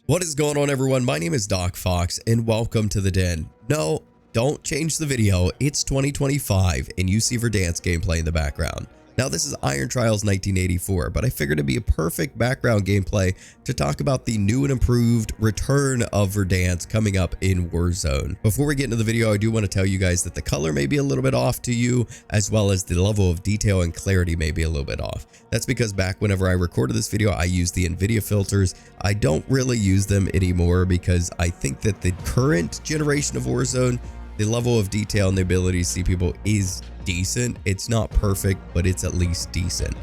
What is going on, everyone? My name is Doc Fox and welcome to the Den. No, don't change the video. It's 2025 and you see Verdansk gameplay in the background. Now this is Iron Trials 1984, but I figured it'd be a perfect background gameplay to talk about the new and improved return of Verdansk coming up in Warzone. Before we get into the video, I do want to tell you guys that the color may be a little bit off to you, as well as the level of detail and clarity may be a little bit off. That's because back whenever I recorded this video, I used the NVIDIA filters. I don't really use them anymore because I think that the current generation of Warzone, the level of detail and the ability to see people is decent. It's not perfect, but it's at least decent.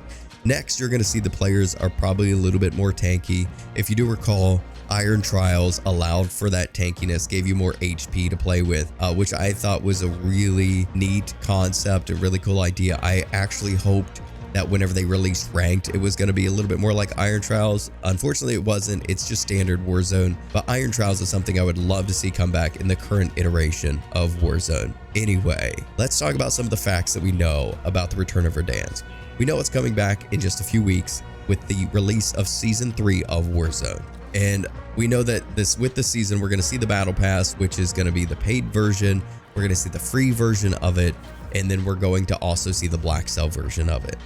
Next, you're going to see the players are probably a little bit more tanky. If you do recall, Iron Trials allowed for that tankiness, gave you more HP to play with, which I thought was a really neat concept, a really cool idea. I actually hoped that whenever they released ranked, it was going to be a little bit more like Iron Trials. Unfortunately, it wasn't. It's just standard Warzone. But Iron Trials is something I would love to see come back in the current iteration of Warzone. Anyway, let's talk about some of the facts that we know about the return of Verdansk. We know it's coming back in just a few weeks with the release of Season 3 of Warzone. And we know that with the season, we're going to see the Battle Pass, which is going to be the paid version. We're going to see the free version of it. And then we're going to also see the Black Cell version of it.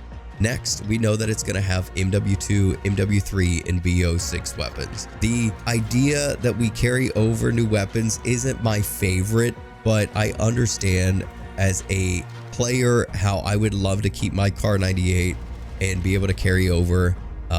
Next, we know that it's going to have MW2, MW3, and BO6 weapons. The idea that we carry over new weapons isn't my favorite, but I understand as a player how I would love to keep my Car 98 and be able to carry over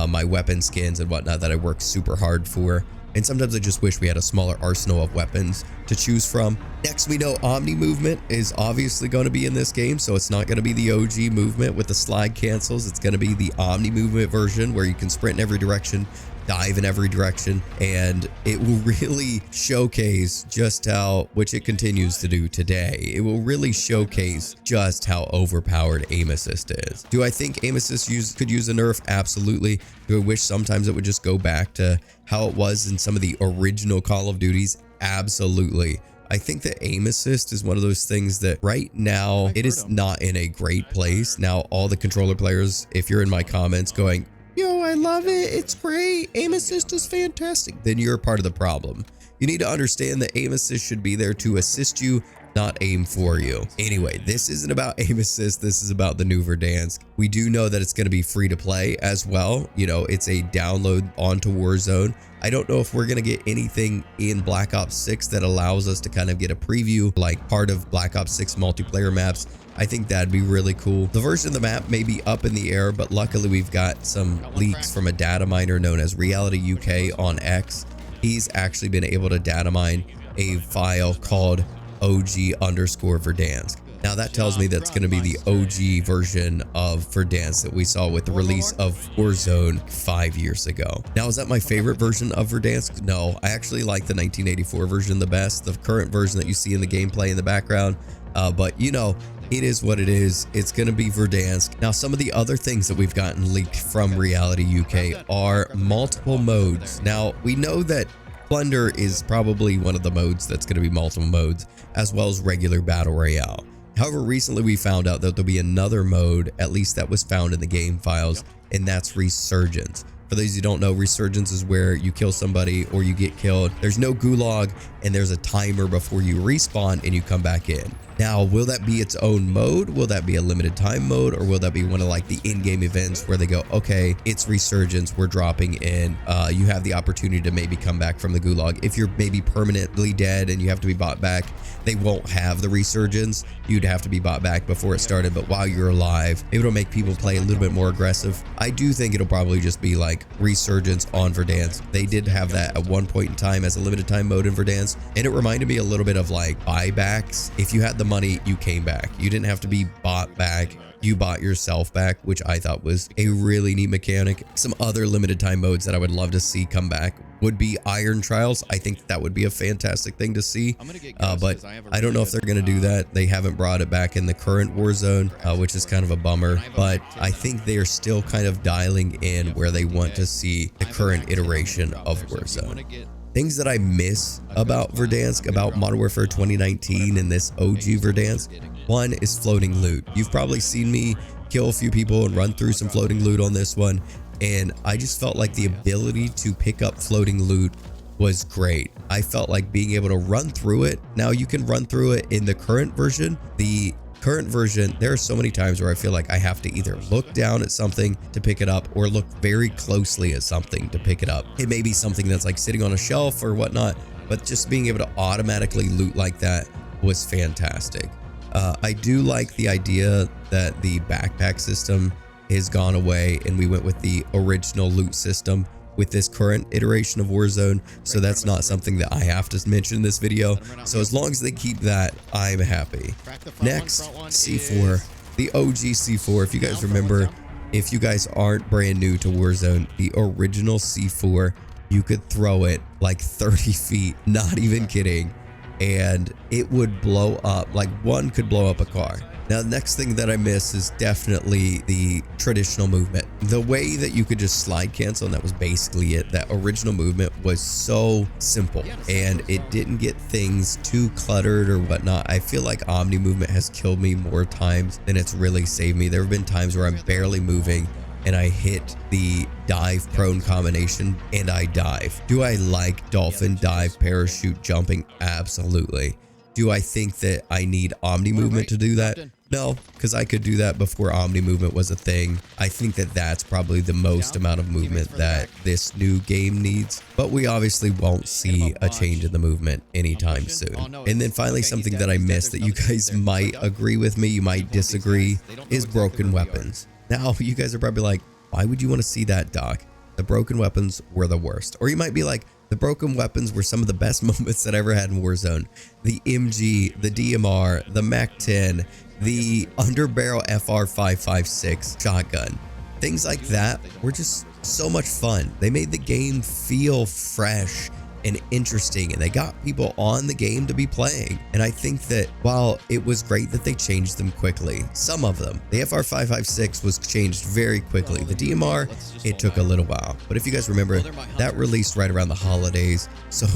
my weapon skins and whatnot that I work super hard for. And sometimes I just wish we had a smaller arsenal of weapons to choose from. Next, we know Omni movement is obviously going to be in this game, so it's not going to be the OG movement with the slide cancels. It's going to be the Omni movement version where you can sprint in every direction, dive in every direction, and it will really showcase just how, which it continues to do today, it will really showcase just how overpowered aim assist is. Do I think aim assist could use a nerf? Absolutely. Do I wish sometimes it would just go back to how it was in some of the original Call of Duties? Absolutely. I think that aim assist is one of those things that right now it is not in a great place. Now, all the controller players, if you're in my comments going, yo, I love it, it's great, aim assist is fantastic, then you're part of the problem. You need to understand that aim assist should be there to assist you, not aim for you. Anyway, this isn't about aim assist. This is about the new Verdansk. We do know that it's going to be free to play as well. You know, it's a download onto Warzone. I don't know if we're going to get anything in Black Ops 6 that allows us to kind of get a preview like part of Black Ops 6 multiplayer maps. I think that'd be really cool. The version of the map may be up in the air, but luckily we've got some leaks from a data miner known as Reality UK on X. He's actually been able to data mine a file called OG_Verdansk. Now that tells me that's going to be the OG version of Verdansk that we saw with the release of Warzone 5 years ago. Now, is that my favorite version of Verdansk? No, I actually like the 1984 version the best, the current version that you see in the gameplay in the background. But you know, it is what it is. It's going to be Verdansk. Now, some of the other things that we've gotten leaked from Reality UK are multiple modes. Now, we know that Plunder is probably one of the modes that's going to be multiple modes, as well as regular Battle Royale. However, recently we found out that there'll be another mode, at least that was found in the game files, and that's Resurgence. For those who don't know, Resurgence is where you kill somebody or you get killed. There's no gulag and there's a timer before you respawn and you come back in. Now, will that be its own mode? Will that be a limited time mode? Or will that be one of like the in-game events where they go, okay, it's Resurgence, we're dropping in. You have the opportunity to maybe come back from the gulag. If you're maybe permanently dead and you have to be bought back, they won't have the Resurgence. You'd have to be bought back before it started. But while you're alive, maybe it'll make people play a little bit more aggressive. I do think it'll probably just be like Resurgence on Verdansk. They did have that at one point in time as a limited time mode in Verdansk, and it reminded me a little bit of like buybacks. If you had the money, you came back. You didn't have to be bought back. You bought yourself back, which I thought was a really neat mechanic. Some other limited time modes that I would love to see come back would be Iron Trials. I think that would be a fantastic thing to see, but I don't know if they're going to do that. They haven't brought it back in the current Warzone, which is kind of a bummer, but I think they are still kind of dialing in where they want to see the current iteration of Warzone. Things that I miss about Verdansk, about Modern Warfare 2019 and this OG Verdansk, one is floating loot. You've probably seen me kill a few people and run through some floating loot on this one, and I just felt like the ability to pick up floating loot was great. I felt like being able to run through it. Now you can run through it in the current version. The current version, there are so many times where I feel like I have to either look down at something to pick it up or look very closely at something to pick it up. It may be something that's like sitting on a shelf or whatnot, but just being able to automatically loot like that was fantastic. I do like the idea that the backpack system has gone away and we went with the original loot system with this current iteration of Warzone. So that's not something that I have to mention in this video. So as long as they keep that, I'm happy. Next, C4, the OG C4. If you guys remember, if you guys aren't brand new to Warzone, the original C4, you could throw it like 30 feet, not even kidding, and it would blow up. Like one could blow up a car. Now, the next thing that I miss is definitely the traditional movement. The way that you could just slide cancel, and that was basically it. That original movement was so simple and it didn't get things too cluttered or whatnot. I feel like Omni movement has killed me more times than it's really saved me. There have been times where I'm barely moving and I hit the dive prone combination and I dive. Do I like dolphin dive parachute jumping? Absolutely. Do I think that I need Omni movement to do that? No, because I could do that before Omni movement was a thing. I think that that's probably the most amount of movement that this new game needs, but we obviously won't see a change in the movement anytime soon. And then finally, something that I missed that you guys might agree with me, you might disagree, is broken weapons. Now, you guys are probably like, why would you want to see that, Doc? The broken weapons were the worst. Or you might be like, the broken weapons were some of the best moments that I ever had in Warzone. The MG, the DMR, the MAC-10, the underbarrel FR556 shotgun. Things like that were just so much fun. They made the game feel fresh and interesting, and they got people on the game to be playing. And I think that while it was great that they changed them quickly, some of them, the FR556 was changed very quickly. The DMR, it took a little while. But if you guys remember, that released right around the holidays. So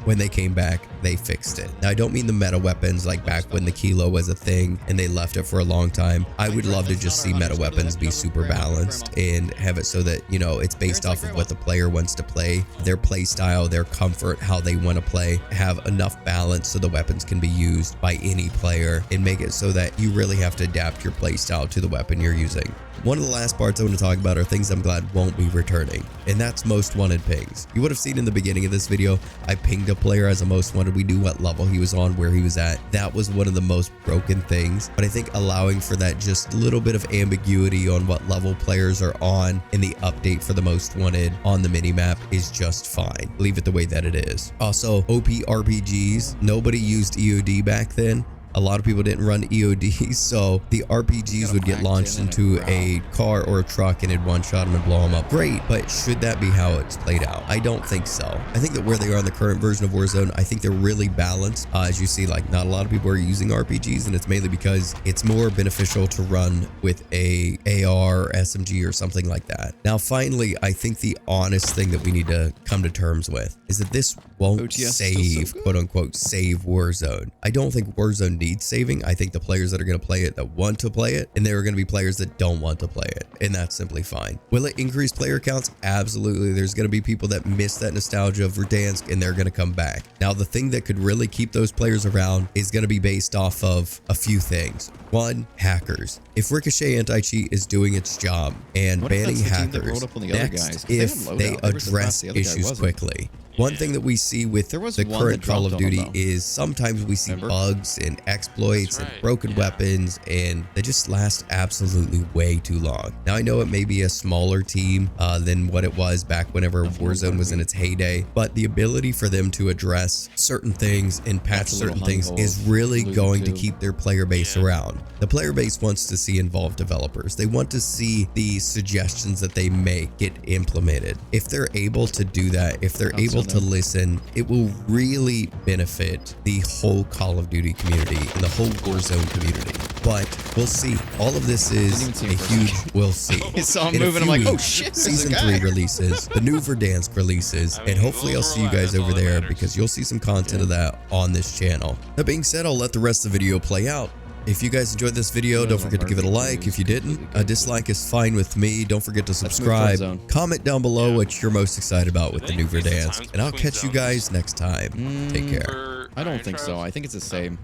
when they came back, they fixed it. Now, I don't mean the meta weapons like back when the Kilo was a thing and they left it for a long time. I would love to just see meta weapons be super balanced and have it so that, you know, it's based off of what the player wants to play, their play style, their comfort, how they want to play, have enough balance so the weapons can be used by any player, and make it so that you really have to adapt your play style to the weapon you're using. One of the last parts I want to talk about are things I'm glad won't be returning, and that's most wanted pings. You would have seen in the beginning of this video, I pinged a player as a most wanted. We knew what level he was on, where he was at. That was one of the most broken things, but I think allowing for that just little bit of ambiguity on what level players are on in the update for the most wanted on the minimap is just fine. Leave it the way that it is. Also, OP RPGs. Nobody used EOD back then. A lot of people didn't run EODs, so the RPGs would get launched into a car or a truck and it'd one-shot them and blow them up. Great, but should that be how it's played out? I don't think so. I think that where they are in the current version of Warzone, I think they're really balanced. As you see, like, not a lot of people are using RPGs, and it's mainly because it's more beneficial to run with a AR or SMG or something like that. Now, finally, I think the honest thing that we need to come to terms with is that this won't save, quote unquote, save Warzone. I don't think Warzone needs saving. I think the players that are going to play it that want to play it, and there are going to be players that don't want to play it, and that's simply fine. Will it increase player counts? Absolutely. There's going to be people that miss that nostalgia of Verdansk, and they're going to come back. Now, the thing that could really keep those players around is going to be based off of a few things. One, hackers. If Ricochet Anti-Cheat is doing its job and banning hackers, next, if they address issues quickly. One thing that we see with the current Call of Duty is sometimes we see bugs and exploits and broken weapons, and they just last absolutely way too long. Now, I know it may be a smaller team than what it was back whenever Warzone was in its heyday, but the ability for them to address certain things and patch certain things is really going to keep their player base around. The player base wants to see involved developers. They want to see the suggestions that they make get implemented. If they're able to do that, if they're able to listen, it will really benefit the whole Call of Duty community and the whole Warzone community. But we'll see. All of this is a huge we'll see. I saw him moving. I'm like, oh shit, Season 3 releases, the new Verdansk releases, and hopefully I'll see you guys over there because you'll see some content of that on this channel. That being said, I'll let the rest of the video play out. If you guys enjoyed this video, don't forget to give it a like. If you didn't, a dislike is fine with me. Don't forget to subscribe. Comment down below what you're most excited about with the new Verdansk. And I'll catch you guys next time. Take care. I don't think so. I think it's the same.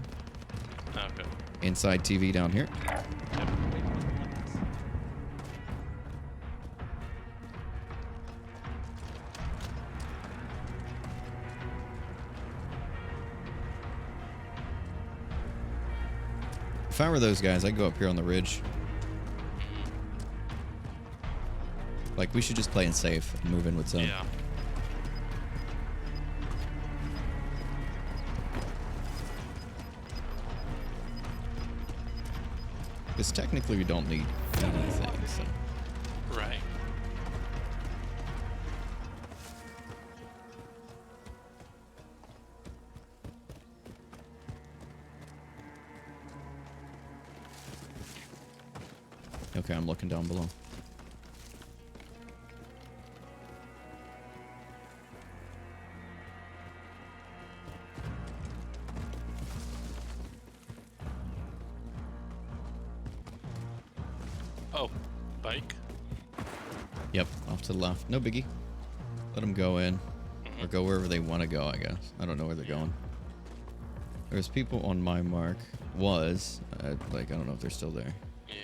Okay. Inside TV down here. If I were those guys, I'd go up here on the ridge. Like, we should just play it safe and move in with some. Yeah. Because technically we don't need anything, so. Right. Okay, I'm looking down below. Oh, bike. Yep, off to the left. No biggie. Let them go in. Or go wherever they want to go, I guess. I don't know where they're going. There's people on my mark. Was. Like, I don't know if they're still there. Yeah.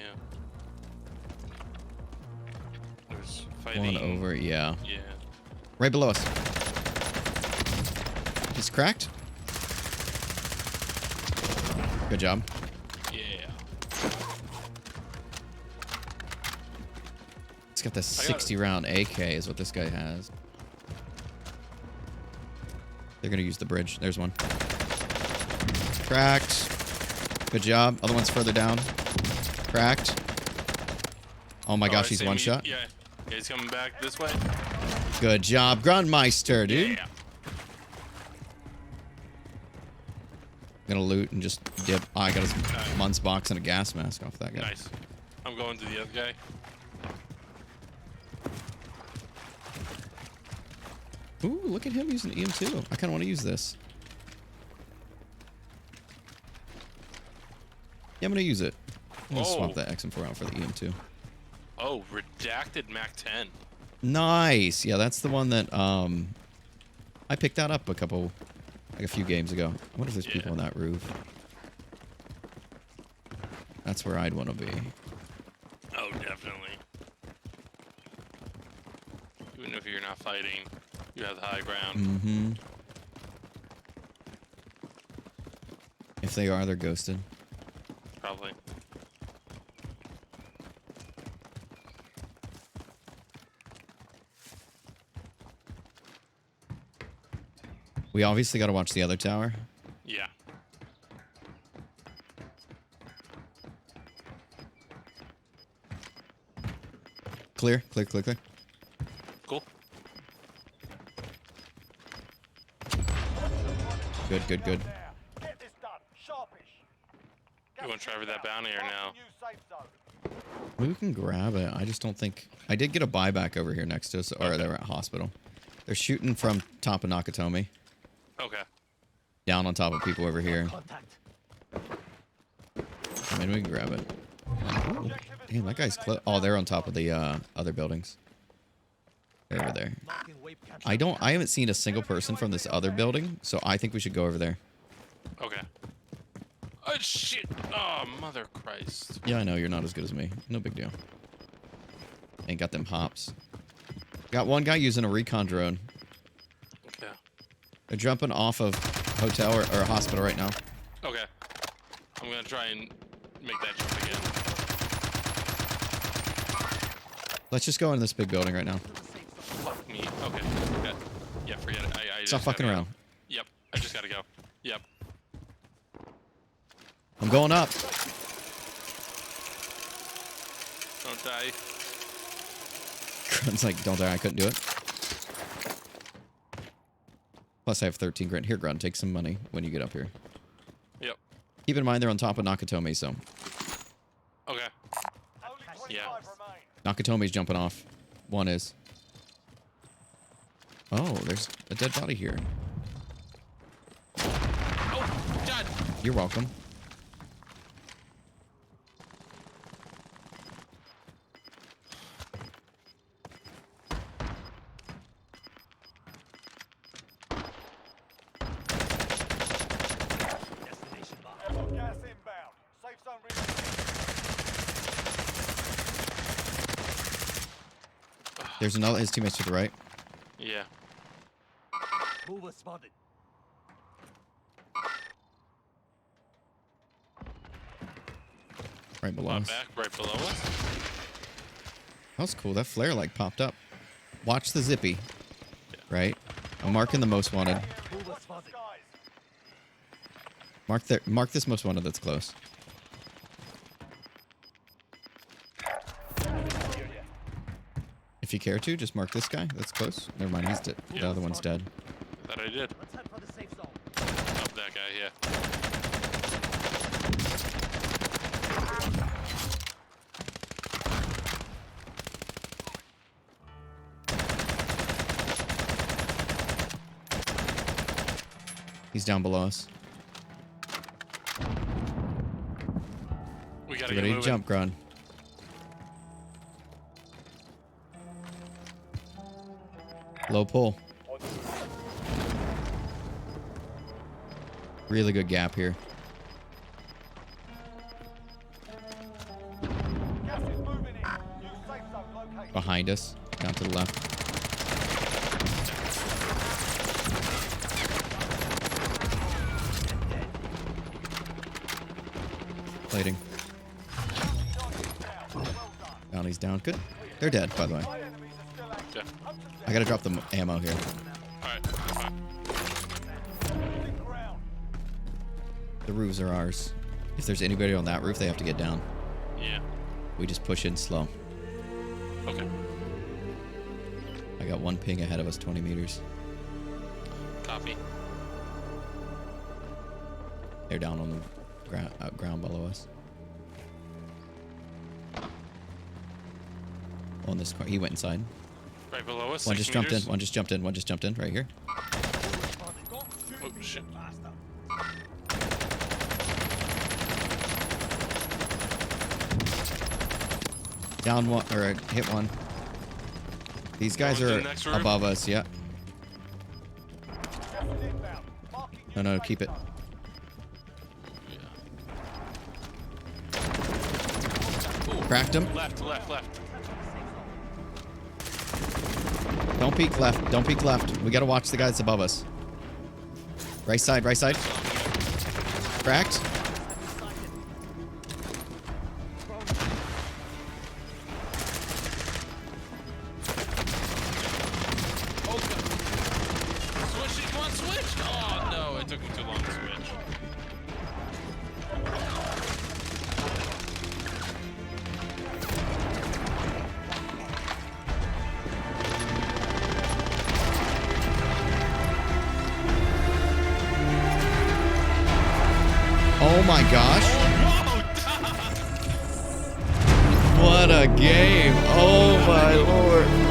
There's fighting. One over, yeah. Yeah. Right below us. He's cracked. Good job. Yeah. He's got the 60 round AK is what this guy has. They're gonna use the bridge. There's one. Cracked. Good job. Other one's further down. Cracked. Oh my gosh, he's one shot. Yeah. Yeah, he's coming back this way. Good job, Grundmeister, dude. Yeah. I'm gonna loot and just dip. Oh, I got his Munz box and a gas mask off that guy. Nice. I'm going to the other guy. Ooh, look at him using EM2. I kind of want to use this. Yeah, I'm gonna use it. I'm gonna swap that XM4 out for the EM2. Oh, redacted Mac 10. Nice. Yeah, that's the one that I picked that up a few games ago. I wonder if there's people on that roof. That's where I'd want to be. Oh, definitely. Even if you're not fighting, you have the high ground. Mm-hmm. If they are, they're ghosted. Probably. We obviously got to watch the other tower. Yeah. Clear, clear, clear, clear. Cool. Good, good, good. You want to try for that bounty or no? We can grab it. I just don't think... I did get a buyback over here next to us. Or they were at hospital. They're shooting from top of Nakatomi. Okay. Down on top of people over here. I mean, we can grab it. Ooh. Damn, that guy's close. Oh, they're on top of the other buildings. They're over there. I haven't seen a single person from this other building, so I think we should go over there. Okay. Oh, shit. Oh, mother Christ. Yeah, I know. You're not as good as me. No big deal. Ain't got them hops. Got one guy using a recon drone. Okay. They're jumping off of hotel or hospital right now. Okay. I'm going to try and make that jump again. Let's just go in this big building right now. Fuck me. Okay. Yeah, forget it. I Stop fucking around. Yep. I just got to go. Yep. I'm going up. Don't die. Grunt's like, don't die, I couldn't do it. Plus, I have 13 grand. Here, Grunt, take some money when you get up here. Yep. Keep in mind, they're on top of Nakatomi, so. Okay. Yeah. Nakatomi's jumping off. One is. Oh, there's a dead body here. Oh, God. You're welcome. There's another. His teammates to the right. Yeah. Mover spotted. Right below On us. back, right below us. That was cool. That flare like popped up. Watch the zippy. Right. I'm marking the most wanted. Mover spotted. Mark this most wanted that's close. If you care to, just mark this guy that's close. Never mind, he's dead. The other one's dead. That I did. Let's head for the safe zone. Oh, that guy, yeah. He's down below us. We gotta Get get ready to moving. jump, Gron. Low pull. Really good gap here. Gas is moving in. New safe zone located. Behind us. Down to the left. Plating. Bounty's down. Good. They're dead, by the way. Yeah. I gotta drop the ammo here. Alright, fine. The roofs are ours. If there's anybody on that roof, they have to get down. Yeah. We just push in slow. Okay. I got one ping ahead of us, 20 meters. Copy. They're down on the ground below us. On this car, he went inside. Right below us. One 6 just jumped in. meters. One just jumped in. One just jumped in. Right here. Oh, shit. Down one or hit one. These guys Going to are the next room? above us. Yeah. No, keep it. Yeah. Cracked him. Left, left, left. Don't peek left. Don't peek left. We gotta watch the guys above us. Right side. Right side. Cracked. Oh, God. Switch, come on, switch! Oh, no, it took me too long to switch. Oh my gosh. What a game. Oh my lord.